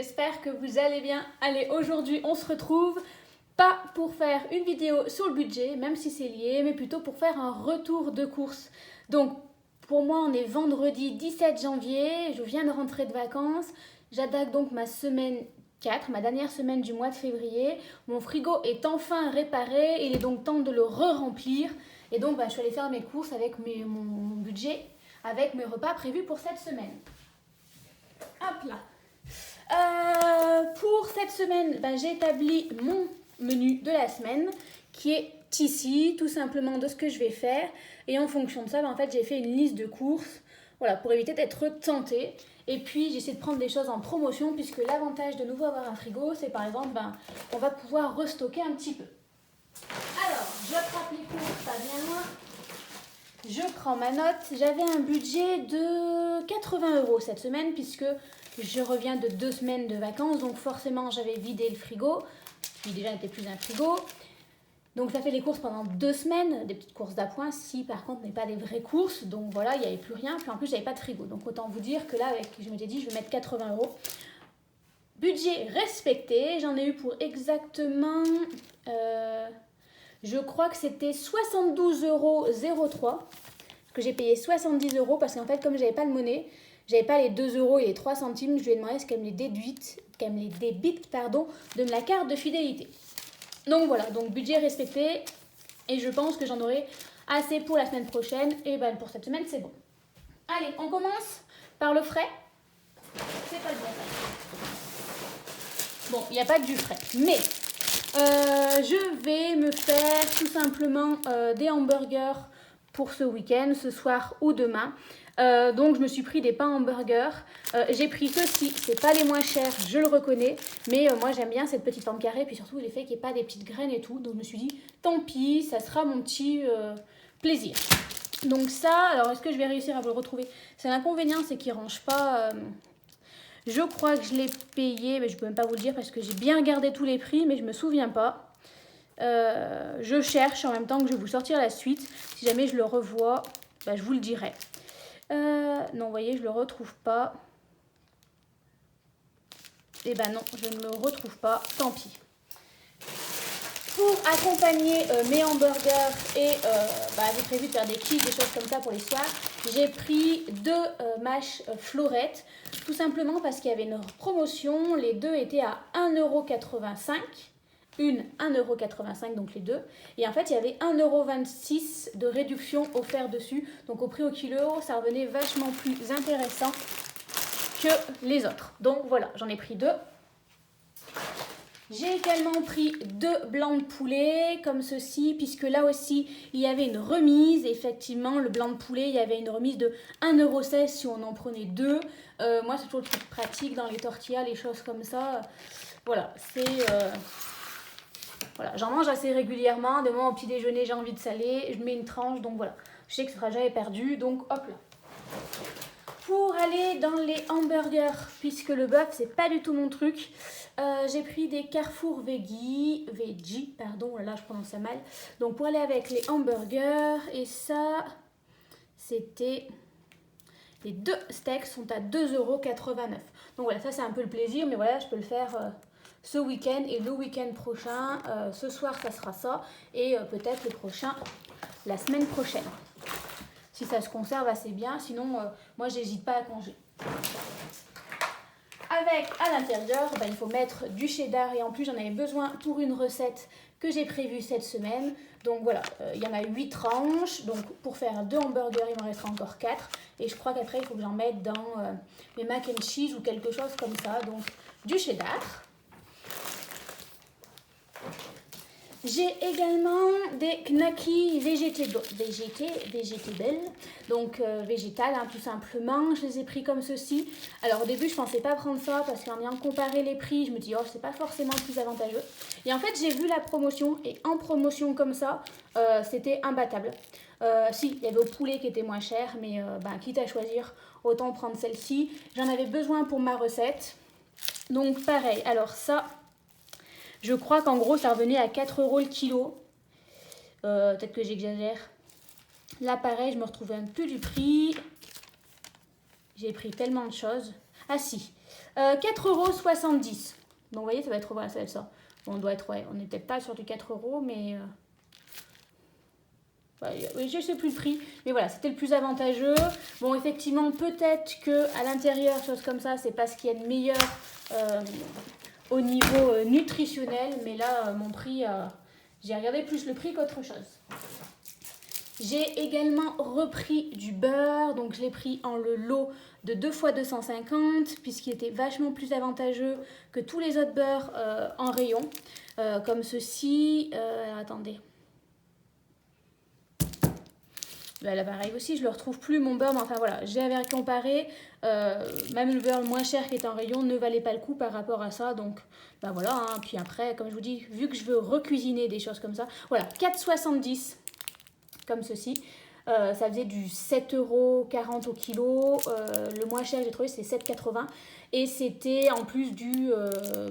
j'espère que vous allez bien. Allez, aujourd'hui on se retrouve, pas pour faire une vidéo sur le budget, même si c'est lié, mais plutôt pour faire un retour de course. Donc pour moi on est vendredi 17 janvier, je viens de rentrer de vacances, j'attaque donc ma semaine 4, ma dernière semaine du mois de février. Mon frigo est enfin réparé, il est donc temps de le re-remplir. Et donc je suis allée faire mes courses avec mon budget, avec mes repas prévus pour cette semaine. Hop là. Pour cette semaine, j'ai établi mon menu de la semaine qui est ici, tout simplement de ce que je vais faire. Et en fonction de ça, en fait, j'ai fait une liste de courses, voilà, pour éviter d'être tentée. Et puis, j'essaie de prendre des choses en promotion, puisque l'avantage de nouveau avoir un frigo, c'est par exemple, on va pouvoir restocker un petit peu. Alors, je frappe les courses, pas bien loin. Je prends ma note. J'avais un budget de 80 € cette semaine, puisque je reviens de 2 semaines de vacances, donc forcément j'avais vidé le frigo, qui déjà n'était plus un frigo. Donc ça fait les courses pendant 2 semaines, des petites courses d'appoint, si par contre mais pas des vraies courses, donc voilà, il n'y avait plus rien, puis en plus j'avais pas de frigo, donc autant vous dire que là, je m'étais dit je vais mettre 80 €. Budget respecté, j'en ai eu pour exactement, je crois que c'était 72,03 €, que j'ai payé 70 € parce qu'en fait comme j'avais pas de monnaie, j'avais pas les 2 € et les 3 centimes, je lui ai demandé qu'elle me les débite, de la carte de fidélité. Donc voilà, donc budget respecté et je pense que j'en aurai assez pour la semaine prochaine et pour cette semaine c'est bon. Allez, on commence par le frais. C'est pas le bon frais. Bon, il n'y a pas que du frais, mais je vais me faire tout simplement des hamburgers pour ce week-end, ce soir ou demain. Donc je me suis pris des pains hamburgers. J'ai pris ceux-ci, c'est pas les moins chers, je le reconnais, mais moi j'aime bien cette petite forme carrée, puis surtout l'effet qu'il n'y ait pas des petites graines et tout, donc je me suis dit tant pis, ça sera mon petit plaisir. Donc ça, alors est-ce que je vais réussir à vous le retrouver? C'est l'inconvénient, c'est qu'il ne range pas. Je crois que je l'ai payé, mais je ne peux même pas vous le dire parce que j'ai bien regardé tous les prix, mais je ne me souviens pas. Je cherche en même temps que je vais vous sortir la suite. Si jamais je le revois, je vous le dirai. Non, vous voyez, je le retrouve pas. Eh ben non, je ne le retrouve pas. Tant pis. Pour accompagner mes hamburgers et j'ai prévu de faire des quiches, des choses comme ça pour les soirs, j'ai pris 2 mâches florettes, tout simplement parce qu'il y avait une promotion. Les deux étaient à 1,85 €. Une 1,85 €, donc les deux. Et en fait, il y avait 1,26 € de réduction offert dessus. Donc au prix au kilo, ça revenait vachement plus intéressant que les autres. Donc voilà, j'en ai pris 2. J'ai également pris 2 blancs de poulet, comme ceci, puisque là aussi, il y avait une remise. Effectivement, le blanc de poulet, il y avait une remise de 1,16 € si on en prenait 2. Moi, c'est toujours le truc pratique dans les tortillas, les choses comme ça. Voilà, c'est... Voilà, j'en mange assez régulièrement. De moment au petit déjeuner, j'ai envie de saler, je mets une tranche, donc voilà. Je sais que ce sera jamais perdu, donc hop là. Pour aller dans les hamburgers, puisque le bœuf, c'est pas du tout mon truc, j'ai pris des Carrefour Veggie, là je prononce ça mal. Donc pour aller avec les hamburgers, et ça, c'était... Les 2 steaks sont à 2,89 €. Donc voilà, ça c'est un peu le plaisir, mais voilà, je peux le faire... ce week-end et le week-end prochain. Ce soir, ça sera ça. Et peut-être le prochain, la semaine prochaine. Si ça se conserve assez bien. Sinon, moi, j'hésite pas à congé. Avec, à l'intérieur, il faut mettre du cheddar. Et en plus, j'en avais besoin pour une recette que j'ai prévue cette semaine. Donc voilà, il y en a 8 tranches. Donc pour faire 2 hamburgers, il m'en restera encore 4. Et je crois qu'après, il faut que j'en mette dans mes mac and cheese ou quelque chose comme ça. Donc du cheddar. J'ai également des knackis végétales, donc végétales tout simplement. Je les ai pris comme ceci. Alors au début je pensais pas prendre ça parce qu'en ayant comparé les prix, je me dis c'est pas forcément le plus avantageux. Et en fait j'ai vu la promotion et en promotion comme ça, c'était imbattable. Si, il y avait au poulet qui était moins cher, mais quitte à choisir, autant prendre celle-ci. J'en avais besoin pour ma recette. Donc pareil, alors ça... Je crois qu'en gros, ça revenait à 4 € le kilo. Peut-être que j'exagère. Là, pareil, je me retrouvais un peu du prix. J'ai pris tellement de choses. Ah si, 4,70 €. Donc vous voyez, ça va être, voilà, ça va être ça. Bon, on doit être, ouais, on n'est peut-être pas sur du 4 €, mais... oui, je ne sais plus le prix, mais voilà, c'était le plus avantageux. Bon, effectivement, peut-être qu'à l'intérieur, choses comme ça, c'est pas ce qu'il y a de meilleur au niveau nutritionnel, mais là, mon prix, j'ai regardé plus le prix qu'autre chose. J'ai également repris du beurre, donc je l'ai pris en le lot de 2 fois 250, puisqu'il était vachement plus avantageux que tous les autres beurres en rayon, comme ceci. Attendez. Là pareil aussi, je le retrouve plus mon beurre, mais enfin voilà, j'avais comparé, même le beurre le moins cher qui était en rayon ne valait pas le coup par rapport à ça, donc ben voilà, hein. Puis après, comme je vous dis, vu que je veux recuisiner des choses comme ça, voilà, 4,70 comme ceci, ça faisait du 7,40 € au kilo, le moins cher que j'ai trouvé c'est 7,80 €, et c'était en plus du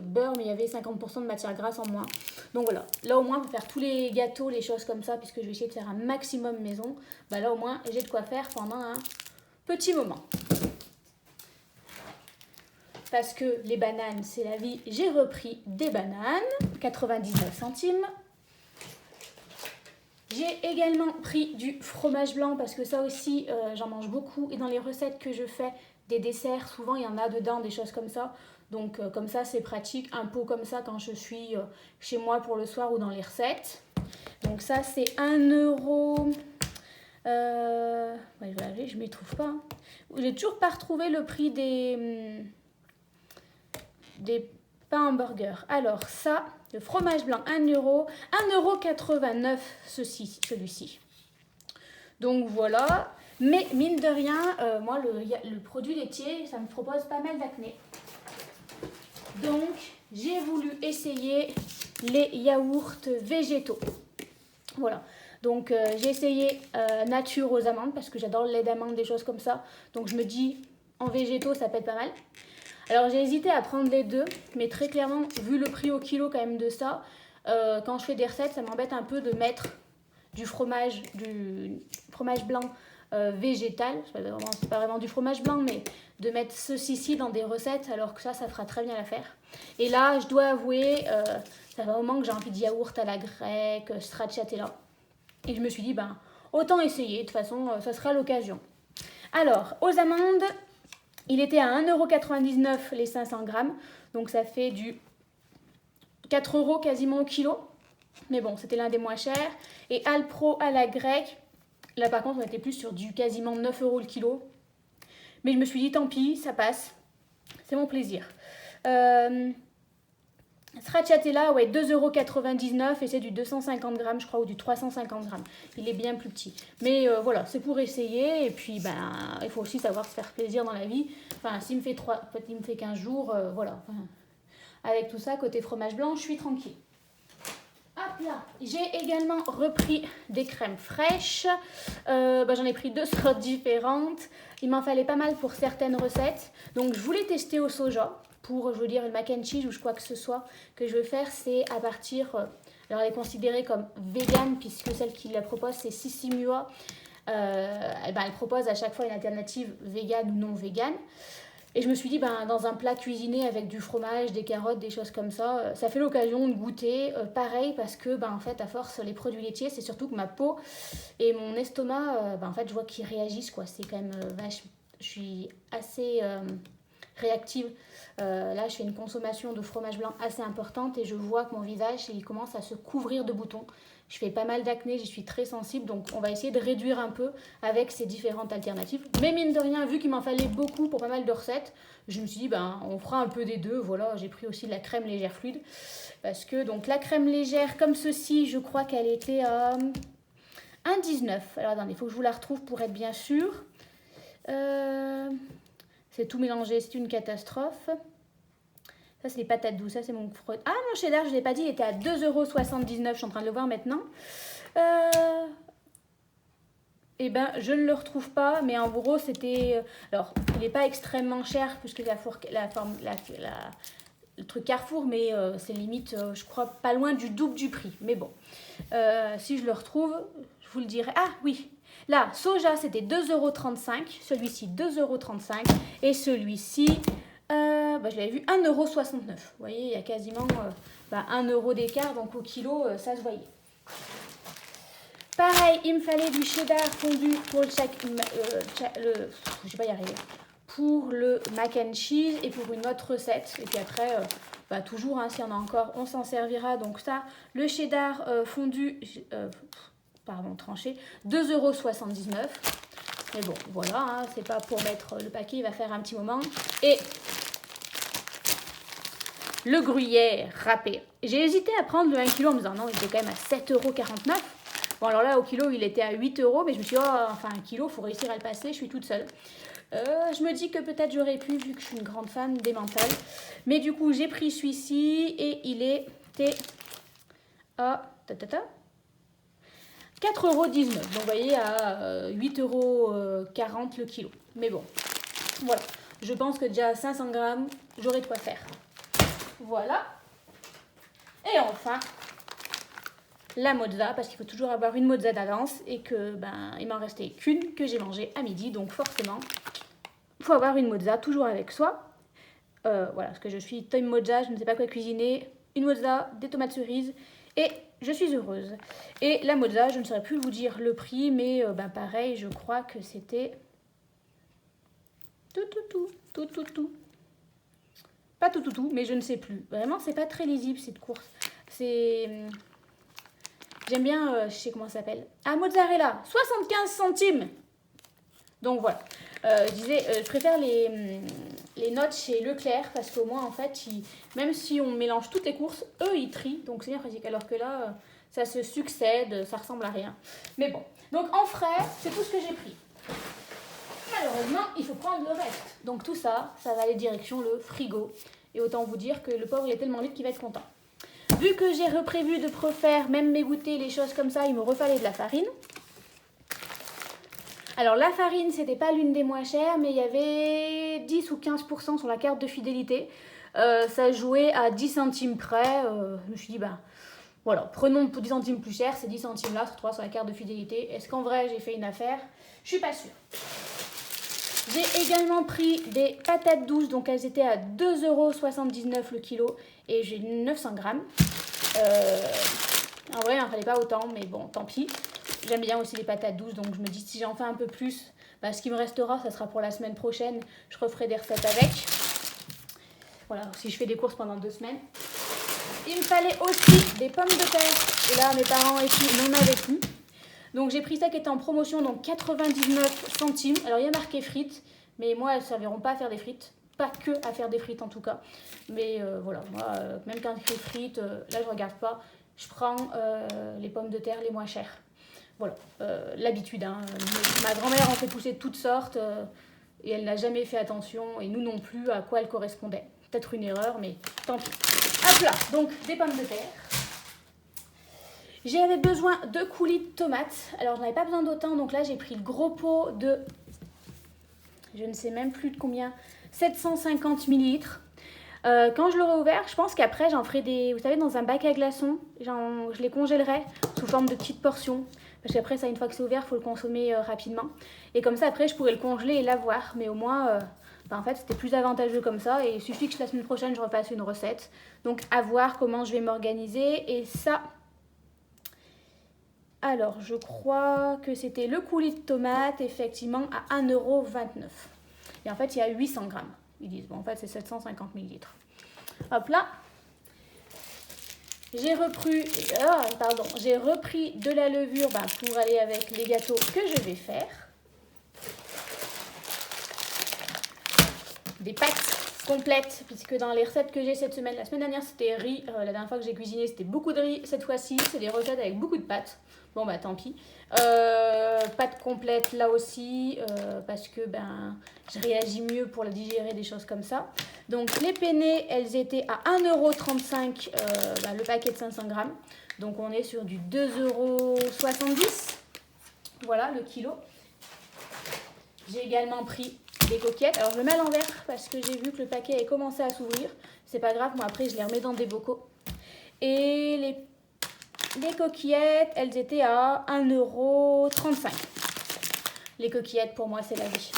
beurre, mais il y avait 50% de matière grasse en moins. Donc voilà, là au moins pour faire tous les gâteaux, les choses comme ça, puisque je vais essayer de faire un maximum maison, bah là au moins j'ai de quoi faire pendant un petit moment. Parce que les bananes, c'est la vie, j'ai repris des bananes, 99 centimes. J'ai également pris du fromage blanc parce que ça aussi, j'en mange beaucoup. Et dans les recettes que je fais, des desserts, souvent il y en a dedans, des choses comme ça. Donc comme ça, c'est pratique. Un pot comme ça quand je suis chez moi pour le soir ou dans les recettes. Donc ça, c'est 1 €. Ouais, voilà, je ne m'y trouve pas. Hein. J'ai toujours pas retrouvé le prix des pains hamburgers. Alors ça, le fromage blanc, 1 €, 1,89 € celui-ci. Donc voilà, mais mine de rien, moi le produit laitier, ça me propose pas mal d'acné. Donc j'ai voulu essayer les yaourts végétaux. Voilà, donc j'ai essayé nature aux amandes parce que j'adore le lait d'amande, des choses comme ça. Donc je me dis, en végétaux, ça peut être pas mal. Alors j'ai hésité à prendre les deux, mais très clairement, vu le prix au kilo quand même de ça, quand je fais des recettes, ça m'embête un peu de mettre du fromage blanc végétal. C'est pas vraiment du fromage blanc, mais de mettre ceci dans des recettes, alors que ça fera très bien l'affaire. Et là, je dois avouer, ça fait un moment que j'ai envie de yaourt à la grecque, stracciatella. Et je me suis dit, ben, autant essayer, de toute façon, ça sera l'occasion. Alors, aux amandes... Il était à 1,99 € les 500 grammes, donc ça fait du 4 € quasiment au kilo. Mais bon, c'était l'un des moins chers. Et Alpro à la grecque, là par contre on était plus sur du quasiment 9 € le kilo. Mais je me suis dit tant pis, ça passe, c'est mon plaisir. Stracciatella, ouais, 2,99 € et c'est du 250 grammes, je crois, ou du 350 grammes. Il est bien plus petit. Mais voilà, c'est pour essayer. Et puis, ben, il faut aussi savoir se faire plaisir dans la vie. Enfin, s'il me fait 15 jours, voilà. Enfin, avec tout ça, côté fromage blanc, je suis tranquille. Hop là, j'ai également repris des crèmes fraîches. J'en ai pris 2 sortes différentes. Il m'en fallait pas mal pour certaines recettes. Donc, je voulais tester au soja. Pour, je veux dire, le mac and cheese ou quoi que ce soit que je veux faire, c'est à partir... alors, elle est considérée comme vegan, puisque celle qui la propose, c'est Sissi Mua. Elle propose à chaque fois une alternative vegan ou non vegan. Et je me suis dit, dans un plat cuisiné avec du fromage, des carottes, des choses comme ça, ça fait l'occasion de goûter. Pareil, parce que, en fait, à force, les produits laitiers, c'est surtout que ma peau et mon estomac, en fait, je vois qu'ils réagissent, quoi. C'est quand même vache. Je suis assez... réactive. Là, je fais une consommation de fromage blanc assez importante et je vois que mon visage, il commence à se couvrir de boutons. Je fais pas mal d'acné, j'y suis très sensible, donc on va essayer de réduire un peu avec ces différentes alternatives. Mais mine de rien, vu qu'il m'en fallait beaucoup pour pas mal de recettes, je me suis dit, on fera un peu des deux. Voilà, j'ai pris aussi de la crème légère fluide. Parce que, donc, la crème légère, comme ceci, je crois qu'elle était à 1,19 €. Alors, attendez, il faut que je vous la retrouve pour être bien sûre. C'est tout mélangé, c'est une catastrophe. Ça, c'est les patates douces, ça, c'est mon fruit. Ah, mon cheddar, je ne l'ai pas dit, il était à 2,79 €, je suis en train de le voir maintenant. Eh ben, je ne le retrouve pas, mais en gros, c'était... alors, il n'est pas extrêmement cher, puisque le truc Carrefour, mais c'est limite, je crois, pas loin du double du prix. Mais bon, si je le retrouve, je vous le dirai. Ah, oui. Là, soja, c'était 2,35 €. Celui-ci, 2,35 € et celui-ci, Je l'avais vu 1,69 €. Vous voyez, il y a quasiment 1 € d'écart, donc au kilo, ça se voyait. Pareil, il me fallait du cheddar fondu pour je vais pas y arriver. Pour le mac and cheese et pour une autre recette. Et puis après, toujours, hein, s'il y en a encore, on s'en servira. Donc ça, le cheddar fondu, tranché, 2,79 €. Mais bon, voilà, hein, c'est pas pour mettre le paquet, il va faire un petit moment. Et le gruyère râpé. J'ai hésité à prendre le 1 kg en me disant non, il était quand même à 7,49 €. Bon, alors là, au kilo, il était à 8 €, mais je me suis dit, 1 kilo, il faut réussir à le passer, je suis toute seule. Je me dis que peut-être j'aurais pu, vu que je suis une grande fan des mentales. Mais du coup, j'ai pris celui-ci et il était à 4,19 €. Donc, vous voyez, à 8,40 € le kilo. Mais bon, voilà. Je pense que déjà à 500 grammes, j'aurai de quoi faire. Voilà. Et enfin, la mozza, parce qu'il faut toujours avoir une mozza d'avance et que il m'en restait qu'une que j'ai mangée à midi, donc forcément il faut avoir une mozza toujours avec soi. Voilà, parce que je suis team mozza, je ne sais pas quoi cuisiner, une mozza, des tomates cerises et je suis heureuse. Et la mozza, je ne saurais plus vous dire le prix, mais pareil, je crois que c'était tout. Pas tout, mais je ne sais plus. Vraiment, c'est pas très lisible cette course. C'est... J'aime bien, je sais comment ça s'appelle. Ah, mozzarella, 75 centimes. Donc voilà. Je disais, je préfère les notes chez Leclerc parce qu'au moins, en fait, même si on mélange toutes les courses, eux, ils trient. Donc c'est bien pratique. Alors que là, ça se succède, ça ressemble à rien. Mais bon. Donc en frais, c'est tout ce que j'ai pris. Malheureusement, il faut prendre le reste. Donc tout ça, ça va aller direction le frigo. Et autant vous dire que le pauvre, il est tellement vite qu'il va être content. Vu que j'ai reprévu de refaire même mes goûters, les choses comme ça, il me refallait de la farine. Alors la farine, c'était pas l'une des moins chères, mais il y avait 10 ou 15% sur la carte de fidélité. Ça jouait à 10 centimes près. Je me suis dit, voilà, prenons pour 10 centimes plus cher, ces 10 centimes là, se retrouvent sur la carte de fidélité. Est-ce qu'en vrai, j'ai fait une affaire? Je suis pas sûre. J'ai également pris des patates douces, donc elles étaient à 2,79 € le kilo et j'ai 900 grammes. En vrai, il n'en fallait pas autant, mais bon, tant pis. J'aime bien aussi les patates douces, donc je me dis si j'en fais un peu plus, ce qui me restera, ça sera pour la semaine prochaine. Je referai des recettes avec. Voilà, si je fais des courses pendant 2 semaines. Il me fallait aussi des pommes de terre. Et là, mes parents et tout n'en avaient plus. Donc j'ai pris ça qui était en promotion, donc 99 centimes. Alors il y a marqué frites, mais moi elles ne serviront pas à faire des frites. Pas que à faire des frites en tout cas. Mais voilà, moi même quand je fais frites, là je regarde pas. Je prends les pommes de terre les moins chères. Voilà, l'habitude. Hein. Ma grand-mère en fait pousser de toutes sortes et elle n'a jamais fait attention, et nous non plus, à quoi elles correspondaient. Peut-être une erreur, mais tant pis. Hop là, donc des pommes de terre. J'avais besoin de coulis de tomates. Alors, j'en avais pas besoin d'autant. Donc là, j'ai pris le gros pot de... Je ne sais même plus de combien. 750 ml. Quand je l'aurai ouvert, je pense qu'après, j'en ferai des... Vous savez, dans un bac à glaçons. Je les congélerai sous forme de petites portions. Parce qu'après, ça, une fois que c'est ouvert, il faut le consommer rapidement. Et comme ça, après, je pourrais le congeler et l'avoir. Mais au moins... en fait, c'était plus avantageux comme ça. Et il suffit que la semaine prochaine, je refasse une recette. Donc, à voir comment je vais m'organiser. Et ça... Alors, je crois que c'était le coulis de tomates, effectivement, à 1,29 €. Et en fait, il y a 800 grammes. Ils disent, bon, en fait, c'est 750 ml. Hop là. J'ai repris de la levure pour aller avec les gâteaux que je vais faire. Des pâtes complètes, puisque dans les recettes que j'ai cette semaine, la semaine dernière c'était riz, la dernière fois que j'ai cuisiné c'était beaucoup de riz, cette fois-ci c'est des recettes avec beaucoup de pâtes. Bon tant pis. Pâtes complètes là aussi, parce que je réagis mieux pour la digérer, des choses comme ça. Donc les penne, elles étaient à 1,35 € le paquet de 500 grammes. Donc on est sur du 2,70 €. Voilà le kilo. J'ai également pris des coquillettes. Alors je le mets à l'envers parce que j'ai vu que le paquet avait commencé à s'ouvrir. C'est pas grave, moi après je les remets dans des bocaux. Et les coquillettes, elles étaient à 1,35 €. Les coquillettes pour moi c'est la vie.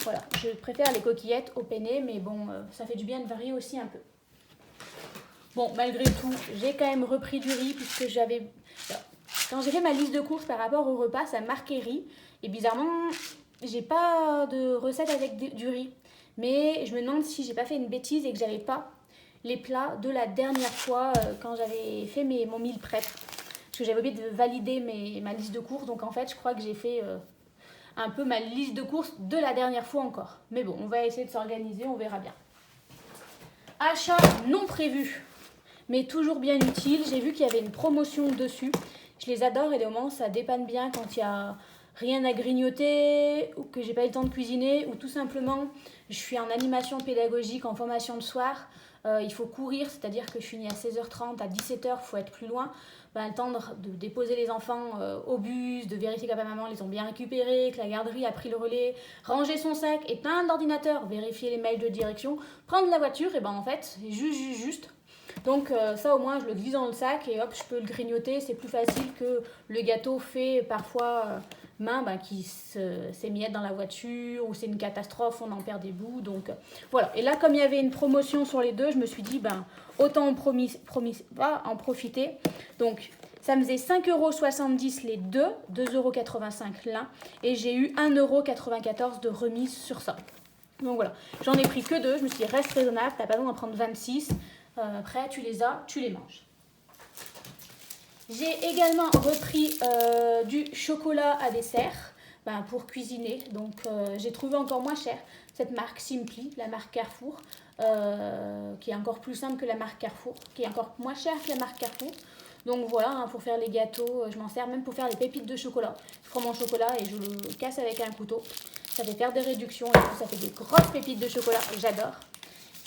Voilà, je préfère les coquillettes au penne, mais bon, ça fait du bien de varier aussi un peu. Bon, malgré tout, j'ai quand même repris du riz puisque j'avais... Quand j'ai fait ma liste de courses par rapport au repas, ça marquait riz. Et bizarrement, j'ai pas de recette avec du riz. Mais je me demande si j'ai pas fait une bêtise et que j'avais pas les plats de la dernière fois quand j'avais fait mon meal prep. Parce que j'avais oublié de valider ma liste de courses. Donc en fait, je crois que j'ai fait un peu ma liste de courses de la dernière fois encore. Mais bon, on va essayer de s'organiser, on verra bien. Achat non prévu, mais toujours bien utile. J'ai vu qu'il y avait une promotion dessus. Je les adore et au moment ça dépanne bien quand il y a rien à grignoter ou que j'ai pas eu le temps de cuisiner ou tout simplement je suis en animation pédagogique en formation de soir. Il faut courir, c'est-à-dire que je finis à 16h30, à 17h, il faut être plus loin. Le temps de déposer les enfants au bus, de vérifier que papa et maman les ont bien récupérés, que la garderie a pris le relais, ranger son sac, éteindre l'ordinateur, vérifier les mails de direction, prendre la voiture, et en fait, c'est juste. Donc ça au moins je le glisse dans le sac et hop je peux le grignoter, c'est plus facile que le gâteau fait parfois main qui s'émiette dans la voiture ou c'est une catastrophe, on en perd des bouts. Donc voilà, et là comme il y avait une promotion sur les deux, je me suis dit autant en profiter. Donc ça me faisait 5,70 € les deux, 2,85 € l'un et j'ai eu 1,94 € de remise sur ça. Donc voilà, j'en ai pris que deux, je me suis dit reste raisonnable, t'as pas besoin d'en prendre 26. Après, tu les as, tu les manges. J'ai également repris du chocolat à dessert pour cuisiner. Donc, j'ai trouvé encore moins cher cette marque Simply, la marque Carrefour, qui est encore plus simple que la marque Carrefour, qui est encore moins chère que la marque Carrefour. Donc voilà, pour faire les gâteaux, je m'en sers même pour faire les pépites de chocolat. Je prends mon chocolat et je le casse avec un couteau. Ça fait faire des réductions et ça fait des grosses pépites de chocolat. J'adore.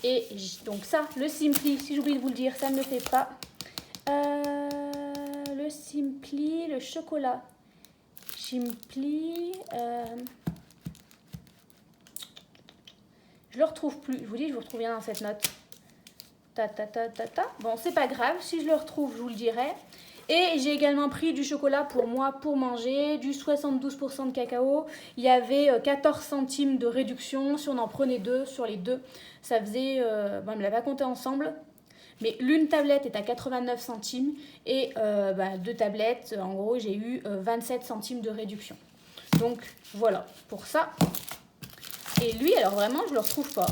Et donc ça, le Simply, si j'oublie de vous le dire, ça ne le fait pas. Le Simply, le chocolat. Simply. Je le retrouve plus. Je vous dis, je vous retrouve bien dans cette note. Bon, c'est pas grave. Si je le retrouve, je vous le dirai. Et j'ai également pris du chocolat pour moi, pour manger, du 72% de cacao. Il y avait 14 centimes de réduction. Si on en prenait deux, sur les deux, ça faisait... on ne l'a pas compté ensemble. Mais l'une tablette est à 89 centimes. Et deux tablettes, en gros, j'ai eu 27 centimes de réduction. Donc, voilà, pour ça. Et lui, alors vraiment, je ne le retrouve pas.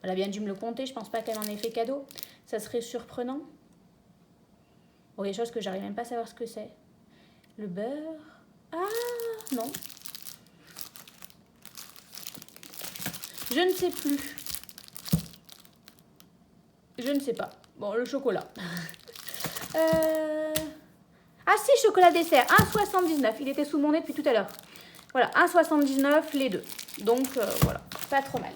Elle a bien dû me le compter. Je ne pense pas qu'elle en ait fait cadeau. Ça serait surprenant. Bon, il y a des choses que j'arrive même pas à savoir ce que c'est. Le beurre. Ah, non. Je ne sais plus. Je ne sais pas. Bon, le chocolat. Ah si, chocolat dessert. 1,79. Il était sous mon nez depuis tout à l'heure. Voilà, 1,79 les deux. Donc, voilà, pas trop mal.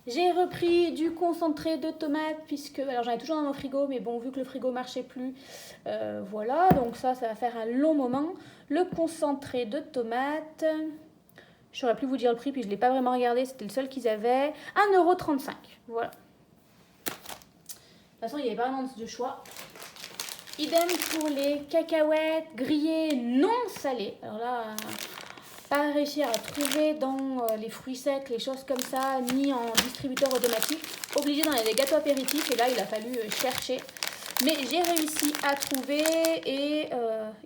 J'ai repris du concentré de tomates puisque, alors j'en ai toujours dans mon frigo, mais bon, vu que le frigo marchait plus, voilà, donc ça va faire un long moment. Le concentré de tomates, je saurais plus vous dire le prix, puis je ne l'ai pas vraiment regardé, c'était le seul qu'ils avaient, 1,35 €, voilà. De toute façon, il n'y avait pas vraiment de choix. Idem pour les cacahuètes grillées non salées. Alors là... pas réussir à trouver dans les fruits secs, les choses comme ça, ni en distributeur automatique. Obligé d'en avoir des gâteaux apéritifs et là il a fallu chercher. Mais j'ai réussi à trouver et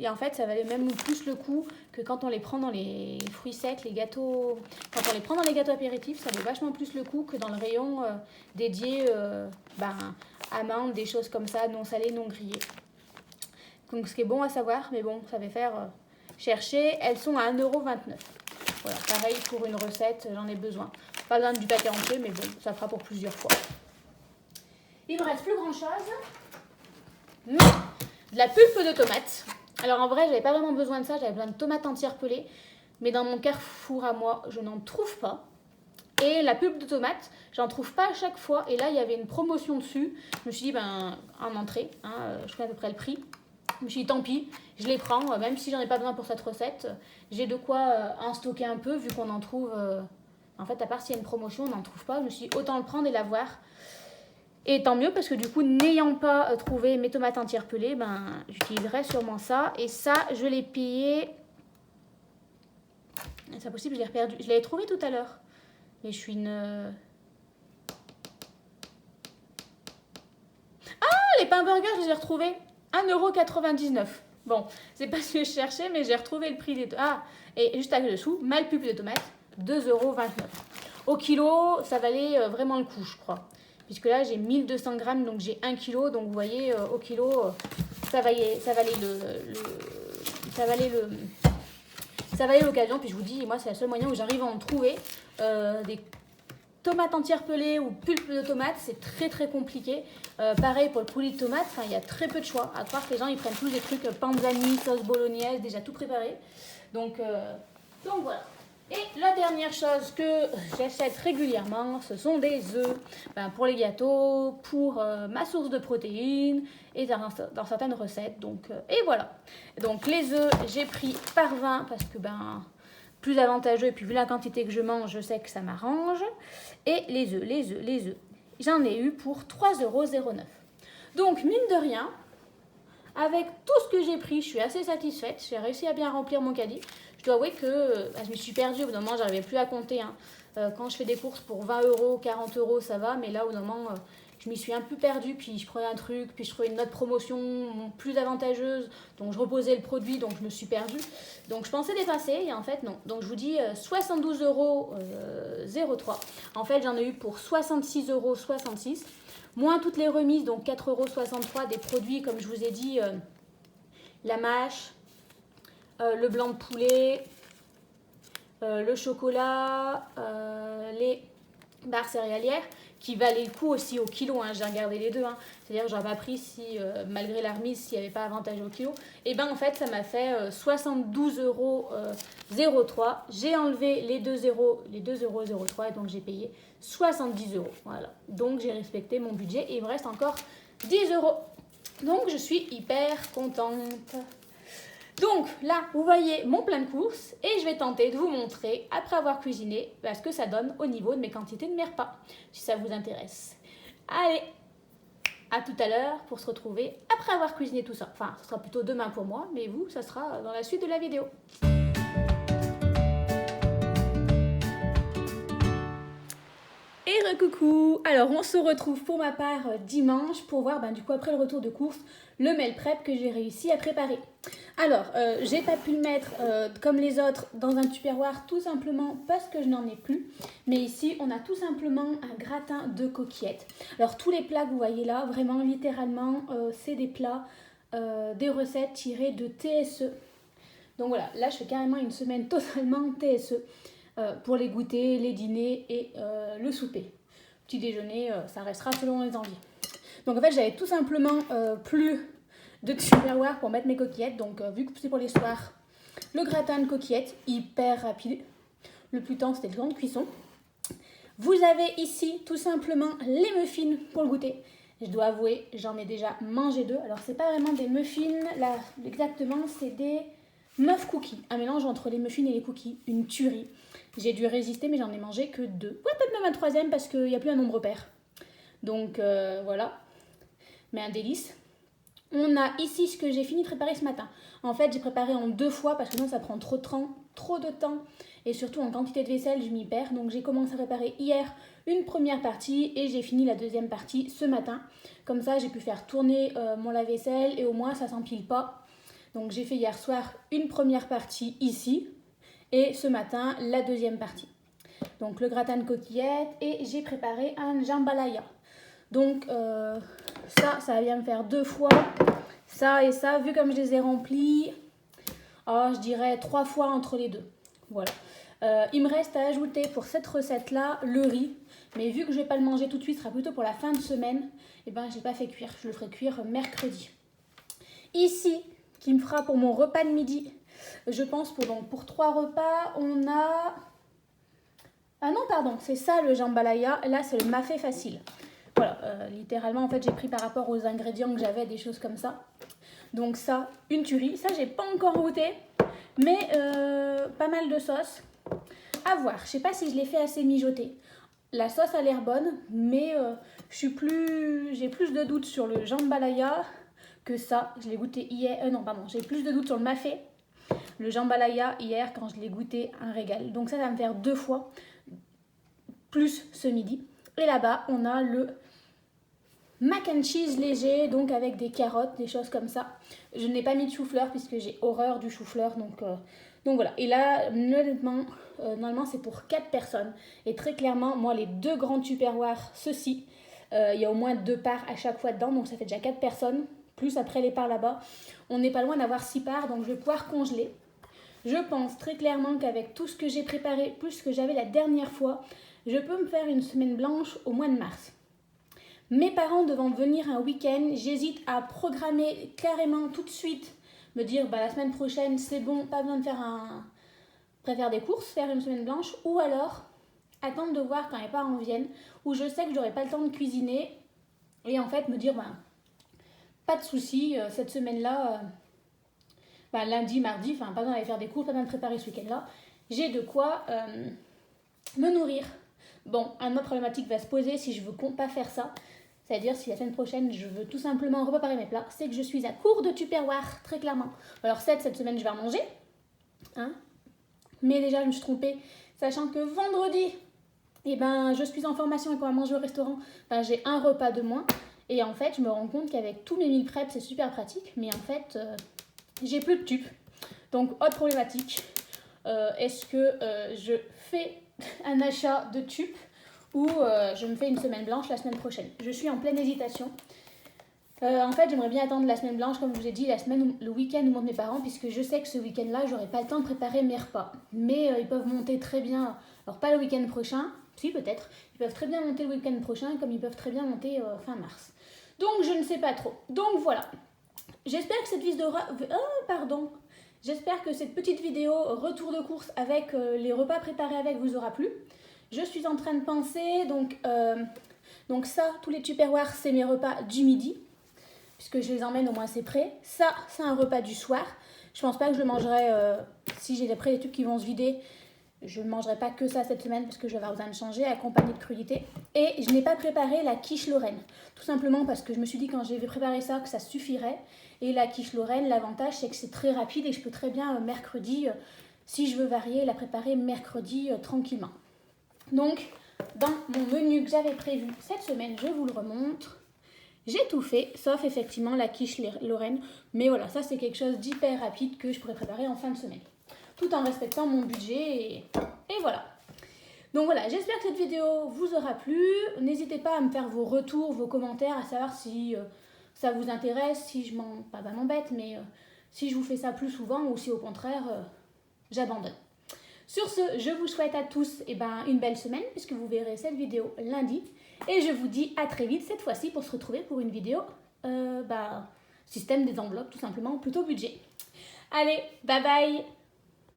en fait ça valait même plus le coup que quand on les prend dans les fruits secs, les gâteaux. Quand on les prend dans les gâteaux apéritifs, ça vaut vachement plus le coup que dans le rayon dédié amandes, des choses comme ça, non salées, non grillées. Donc ce qui est bon à savoir, mais bon, ça va faire... chercher, elles sont à 1,29 €. Voilà, pareil pour une recette, j'en ai besoin. Pas besoin du paquet entier, mais bon, ça fera pour plusieurs fois. Il me reste plus grand chose. Mais de la pulpe de tomate. Alors en vrai, j'avais pas vraiment besoin de ça, j'avais besoin de tomates entières pelées. Mais dans mon Carrefour à moi, je n'en trouve pas. Et la pulpe de tomate, j'en trouve pas à chaque fois. Et là, il y avait une promotion dessus. Je me suis dit, en entrée, je connais à peu près le prix. Je me suis dit, tant pis, je les prends, même si j'en ai pas besoin pour cette recette. J'ai de quoi en stocker un peu, vu qu'on en trouve... en fait, à part s'il y a une promotion, on n'en trouve pas. Je me suis dit, autant le prendre et l'avoir. Et tant mieux, parce que du coup, n'ayant pas trouvé mes tomates entières pelées, j'utiliserai sûrement ça. Et ça, je l'ai payé... pas possible, je l'ai perdu. Je l'avais trouvé tout à l'heure. Et je suis une... Ah, les pains burgers, je les ai retrouvés. 1,99 €. Bon, c'est pas ce que je cherchais, mais j'ai retrouvé le prix des deux. Ah, et juste à dessous, Malpulpe de tomates, 2,29 €. Au kilo, ça valait vraiment le coup, je crois. Puisque là, j'ai 1200 grammes, donc j'ai 1 kilo. Donc vous voyez, au kilo, ça valait l'occasion. Puis je vous dis, moi, c'est le seul moyen où j'arrive à en trouver des tomates entières pelées ou pulpe de tomates. C'est très très compliqué. Pareil pour le poulet de tomates, il y a très peu de choix. À croire que les gens, ils prennent tous des trucs panzani, sauce bolognaise, déjà tout préparé. Donc voilà. Et la dernière chose que j'achète régulièrement, ce sont des œufs. Pour les gâteaux, pour ma source de protéines et dans certaines recettes. Donc, et voilà. Donc les œufs, j'ai pris par 20 parce que plus avantageux. Et puis vu la quantité que je mange, je sais que ça m'arrange. Et les œufs, j'en ai eu pour 3,09 €. Donc mine de rien, avec tout ce que j'ai pris, je suis assez satisfaite. J'ai réussi à bien remplir mon caddie. Je dois avouer que je me suis perdue. Au bout d'un moment, j'arrivais plus à compter. Quand je fais des courses pour 20 €, 40 €, ça va. Mais là, au bout d'un moment, je m'y suis un peu perdue. Puis je prenais un truc, puis je trouvais une autre promotion plus avantageuse. Donc je reposais le produit, donc je me suis perdue. Donc je pensais dépasser, et en fait, non. Donc je vous dis 72,03 €. En fait, j'en ai eu pour 66,66 €. Moins toutes les remises, donc 4,63 € des produits, comme je vous ai dit, la mâche, le blanc de poulet, le chocolat, les barres céréalières, qui valaient le coup aussi au kilo. J'ai regardé les deux. C'est-à-dire que j'aurais pas pris si, malgré la remise, s'il n'y avait pas avantage au kilo. Et en fait, ça m'a fait 72,03 €. J'ai enlevé les 2,03 € et donc j'ai payé 70 €. Voilà. Donc j'ai respecté mon budget et il me reste encore 10 €. Donc je suis hyper contente. Donc là, vous voyez mon plein de courses et je vais tenter de vous montrer, après avoir cuisiné, ce que ça donne au niveau de mes quantités de mes repas, si ça vous intéresse. Allez, à tout à l'heure pour se retrouver après avoir cuisiné tout ça. Enfin, ce sera plutôt demain pour moi, mais vous, ça sera dans la suite de la vidéo. Et recoucou. Alors on se retrouve pour ma part dimanche pour voir du coup après le retour de course le meal prep que j'ai réussi à préparer. Alors j'ai pas pu le mettre comme les autres dans un tupperware tout simplement parce que je n'en ai plus. Mais ici on a tout simplement un gratin de coquillettes. Alors tous les plats que vous voyez là, vraiment littéralement c'est des plats, des recettes tirées de TSE. Donc voilà, là je fais carrément une semaine totalement TSE. Pour les goûters, les dîners et le souper. Petit déjeuner, ça restera selon les envies. Donc en fait, j'avais tout simplement plus de tupperware pour mettre mes coquillettes. Donc vu que c'est pour les soirs, le gratin de coquillettes, hyper rapide. Le plus temps, c'était le temps de cuisson. Vous avez ici tout simplement les muffins pour le goûter. Je dois avouer, j'en ai déjà mangé 2. Alors c'est pas vraiment des muffins, là exactement, c'est des muff cookies. Un mélange entre les muffins et les cookies, une tuerie. J'ai dû résister, mais j'en ai mangé que 2. Ouais, peut-être même un 3e parce qu'il n'y a plus un nombre pair. Donc voilà, mais un délice. On a ici ce que j'ai fini de préparer ce matin. En fait, j'ai préparé en 2 fois parce que sinon ça prend trop de temps. Et surtout en quantité de vaisselle, je m'y perds. Donc j'ai commencé à préparer hier une première partie et j'ai fini la deuxième partie ce matin. Comme ça, j'ai pu faire tourner mon lave-vaisselle et au moins ça s'empile pas. Donc j'ai fait hier soir une première partie ici. Et ce matin, la deuxième partie. Donc le gratin de coquillettes et j'ai préparé un jambalaya. Donc ça vient me faire 2 fois. Ça et ça, vu comme je les ai remplis, je dirais 3 fois entre les deux. Voilà. Il me reste à ajouter pour cette recette-là le riz. Mais vu que je ne vais pas le manger tout de suite, ce sera plutôt pour la fin de semaine. Je n'ai pas fait cuire. Je le ferai cuire mercredi. Ici, qui me fera pour mon repas de midi. Je pense pour 3 repas, on a... Ah non, pardon, c'est ça le jambalaya. Là, c'est le mafé facile. Voilà, littéralement, en fait, j'ai pris par rapport aux ingrédients que j'avais, des choses comme ça. Donc ça, une tuerie. Ça, j'ai pas encore goûté, mais pas mal de sauce. À voir, je sais pas si je l'ai fait assez mijoter. La sauce a l'air bonne, mais j'ai plus de doutes sur le jambalaya que ça. Je l'ai goûté hier. Non, pardon, j'ai plus de doutes sur le mafé. le jambalaya hier quand je l'ai goûté, un régal. Donc ça va me faire 2 fois plus ce midi. Et là-bas, on a le mac and cheese léger, donc avec des carottes, des choses comme ça. Je n'ai pas mis de chou-fleur puisque j'ai horreur du chou-fleur, donc voilà. Et là, honnêtement, normalement c'est pour 4 personnes. Et très clairement, moi les 2 grands tupperwares, ceux-ci, il y a au moins 2 parts à chaque fois dedans, donc ça fait déjà 4 personnes. Plus après les parts là-bas, on n'est pas loin d'avoir 6 parts, donc je vais pouvoir congeler. Je pense très clairement qu'avec tout ce que j'ai préparé, plus ce que j'avais la dernière fois, je peux me faire une semaine blanche au mois de mars. Mes parents devant venir un week-end, j'hésite à programmer carrément tout de suite, me dire la semaine prochaine c'est bon, pas besoin de faire des courses, faire une semaine blanche, ou alors attendre de voir quand mes parents viennent, où je sais que j'aurai pas le temps de cuisiner, et en fait me dire pas de souci, cette semaine-là, lundi, mardi, pas besoin d'aller faire des courses, pas besoin de préparer ce week-end-là, j'ai de quoi me nourrir. Bon, une autre problématique va se poser si je veux pas faire ça. C'est-à-dire si la semaine prochaine je veux tout simplement repréparer mes plats, c'est que je suis à court de tupperware, très clairement. Alors cette semaine je vais en manger, hein. Mais déjà je me suis trompée, sachant que vendredi, je suis en formation et qu'on va manger au restaurant, j'ai un repas de moins. Et en fait je me rends compte qu'avec tous mes meal prep c'est super pratique, mais en fait j'ai plus de tubes. Donc autre problématique, est-ce que je fais un achat de tubes ou je me fais une semaine blanche la semaine prochaine. Je suis en pleine hésitation. En fait, j'aimerais bien attendre la semaine blanche, comme je vous ai dit, le week-end où montent mes parents, puisque je sais que ce week-end-là, j'aurai pas le temps de préparer mes repas. Mais ils peuvent monter très bien, alors pas le week-end prochain, si peut-être, ils peuvent très bien monter le week-end prochain, comme ils peuvent très bien monter fin mars. Donc je ne sais pas trop. Donc voilà. J'espère que cette vidéo... J'espère que cette petite vidéo retour de course avec les repas préparés avec vous aura plu. Je suis en train de penser, donc ça, tous les tupperwares, c'est mes repas du midi, puisque je les emmène au moins c'est prêt. Ça, c'est un repas du soir. Je pense pas que je le mangerai, si j'ai après les tubes qui vont se vider, je ne mangerai pas que ça cette semaine, parce que je vais avoir besoin de changer, accompagné de crudités. Et je n'ai pas préparé la quiche Lorraine, tout simplement parce que je me suis dit quand j'ai préparé ça que ça suffirait. Et la quiche Lorraine, l'avantage c'est que c'est très rapide et je peux très bien mercredi, si je veux varier, la préparer mercredi tranquillement. Donc, dans mon menu que j'avais prévu cette semaine, je vous le remontre. J'ai tout fait, sauf effectivement la quiche Lorraine. Mais voilà, ça c'est quelque chose d'hyper rapide que je pourrais préparer en fin de semaine. Tout en respectant mon budget et voilà. Donc voilà, j'espère que cette vidéo vous aura plu. N'hésitez pas à me faire vos retours, vos commentaires, à savoir si ça vous intéresse, si je m'embête, mais si je vous fais ça plus souvent ou si au contraire, j'abandonne. Sur ce, je vous souhaite à tous une belle semaine puisque vous verrez cette vidéo lundi. Et je vous dis à très vite cette fois-ci pour se retrouver pour une vidéo système des enveloppes tout simplement, plutôt budget. Allez, bye bye!